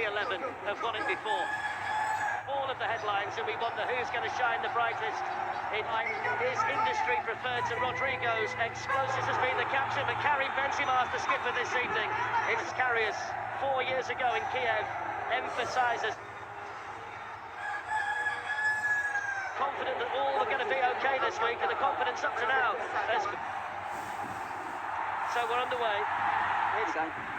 the 11 have won it before. All of the headlines, and we wonder who's going to shine the brightest. His industry preferred to Rodrigo's. Explosives has been the captain, but Karim Benzema is the skipper this evening. It's Carriers 4 years ago in Kiev, emphasises confident that all are going to be okay this week, and the confidence up to now. So we're underway.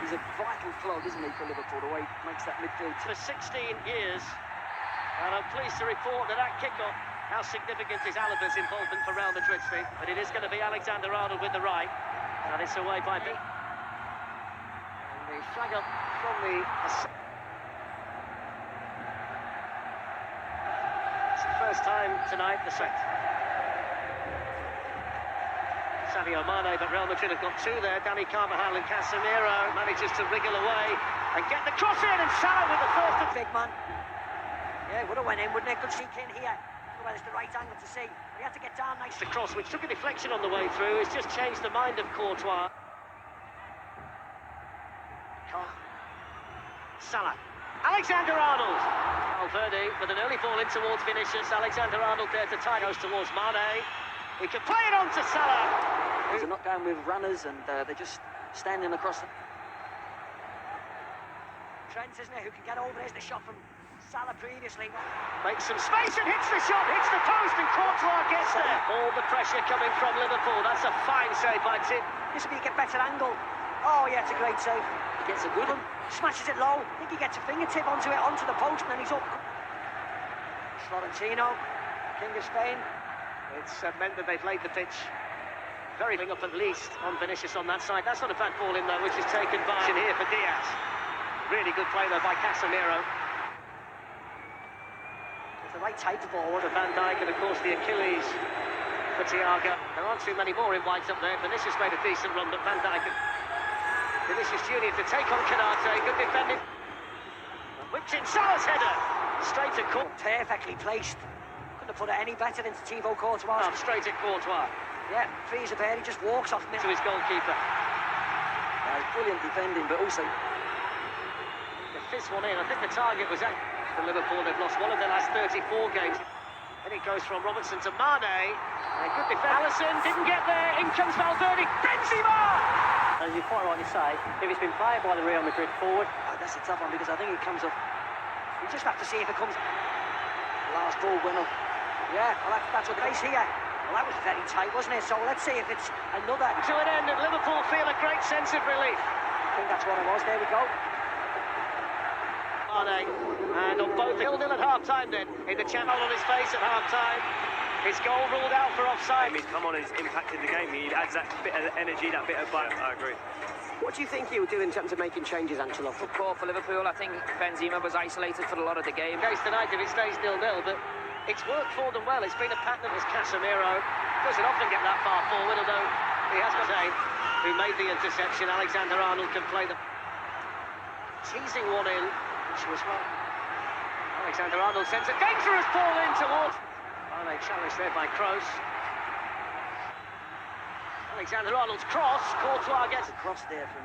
He's a vital clog, isn't he, for Liverpool, the way he makes that midfield. For 16 years, and I'm pleased to report that kick-off, how significant is Alaba's involvement for Real Madrid, Steve? But it is going to be Alexander-Arnold with the right, and it's away by B. And the flag up from the... It's the first time tonight, the set. Sadio Mane, but Real Madrid have got two there. Dani Carvajal and Casemiro manages to wriggle away and get the cross in, and Salah with the first. Big man. Yeah, would have went in, wouldn't it? Good seek in here. Well, it's the right angle to see. He had to get down nice. The cross, which took a deflection on the way through, has just changed the mind of Courtois. Salah. Alexander-Arnold. Valverde with an early ball in towards Vinicius. Alexander-Arnold there to tie, goes towards Mane. He can play it on to Salah. There's a knockdown with runners, and they're just standing across them. Trent, isn't it, who can get over? There's the shot from Salah previously. Makes some space and hits the shot, hits the post, and Courtois gets there. All the pressure coming from Liverpool. That's a fine save by Tim. This will be a get better angle. Oh, yeah, it's a great save. He gets a good one. Smashes it low. I think he gets a fingertip onto it, onto the post, and then he's up. Florentino, King of Spain. It's meant that they've laid the pitch very up at least on Vinicius on that side. That's not a bad ball in there, which is taken by here for Diaz. Really good play though by Casemiro. It's the right type of ball. For Van Dijk, and of course the Achilles for Thiago. There aren't too many more in whites up there. Vinicius made a decent run, but Van Dijk. Vinicius Junior to take on Canate. Good defending. Whipped in Salah's header. Straight to court. Perfectly placed. Couldn't have put it any better than Thibaut Courtois. Straight at Courtois. Yeah, frees a pair, he just walks off to his goalkeeper. Brilliant defending, but also the fifth one in. I think the target was at for Liverpool. They've lost one of their last 34 games. And it goes from Robertson to Mane. And good defense. Alisson didn't get there. In comes Valverde. Benzema! As you quite rightly say, if it's been played by the Real Madrid forward, that's a tough one, because I think it comes off. We just have to see if it comes. Last ball went off. Yeah, well, that's what the base here. Well, that was very tight, wasn't it? So let's see if it's another. To an end, and Liverpool feel a great sense of relief. I think that's what it was. There we go. Mane, and on both 0-0 at half-time then. In the channel on his face at half-time. His goal ruled out for offside. He's come on and he's impacted the game. He adds that bit of energy, that bit of bite. I agree. What do you think he'll do in terms of making changes, Ancelotti? Good call for Liverpool. I think Benzema was isolated for a lot of the game. Case tonight if it stays 0-0, but it's worked for them well. It's been a pattern as Casemiro doesn't often get that far forward, although he has got a who made the interception. Alexander-Arnold can play the teasing one in, which was well. Alexander-Arnold sends a dangerous ball in towards. Mane challenged there by Kroos. Alexander-Arnold's cross. Courtois gets a cross there from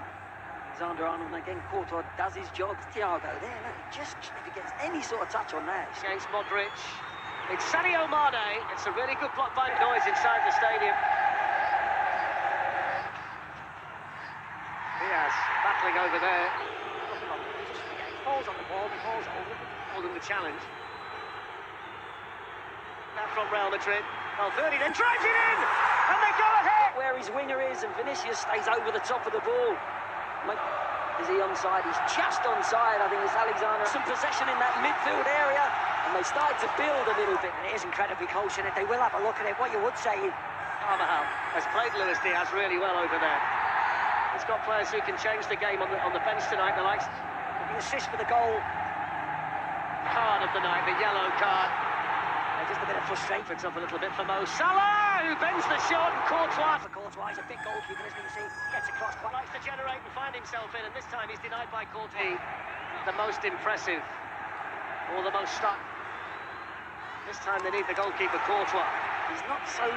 Alexander-Arnold, and again Courtois does his job. Thiago there, look, just if he gets any sort of touch on that. Against Modric. It's Sadio Mane. It's a really good block by noise inside the stadium. Diaz battling over there. He falls on the ball, he falls over. Holding the challenge. That from Real Madrid. Valverde then drives it in, and they go ahead. Where his winger is, and Vinicius stays over the top of the ball. Is he onside? He's just onside. I think it's Alexander. Some possession in that midfield area, and they started to build a little bit. And it is incredibly close in it. They will have a look at it. What you would say, Carvajal has played Luis Diaz really well over there. He's got players who can change the game on the bench tonight. The likes the assist for the goal. Card of the night, the yellow card. Just a bit of frustration. Puts up a little bit for Mo Salah, who bends the shot, and Courtois. For Courtois, he's a big goalkeeper, isn't he? You see, gets across quite. Likes to generate and find himself in, and this time he's denied by Courtois. The most impressive, or the most stuck. This time they need the goalkeeper, Courtois. He's not so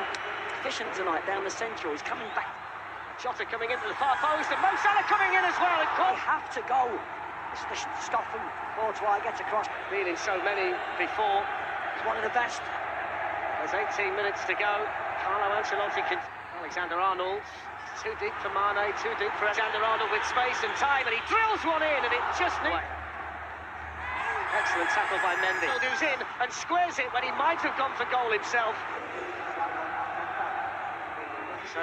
efficient tonight down the central. He's coming back. Jota coming into the far post, and Mo Salah coming in as well. And they have to go. This is the stop from Courtois gets across. Been in so many before. He's one of the best. There's 18 minutes to go. Carlo Ancelotti can... Alexander-Arnold. Too deep for Mane, too deep for Alexander-Arnold with space and time, and he drills one in, and it just needs... Excellent tackle by Mendy. Who's in and squares it when he might have gone for goal himself. So,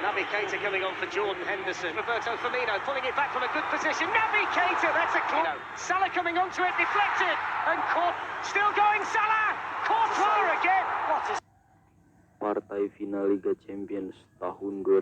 Naby Keita coming on for Jordan Henderson. Roberto Firmino pulling it back from a good position. Naby Keita, that's a clean. Salah coming onto it, deflected, and caught. Still going, Salah! Courtois again! What a Partai final Liga Champion tahun 2000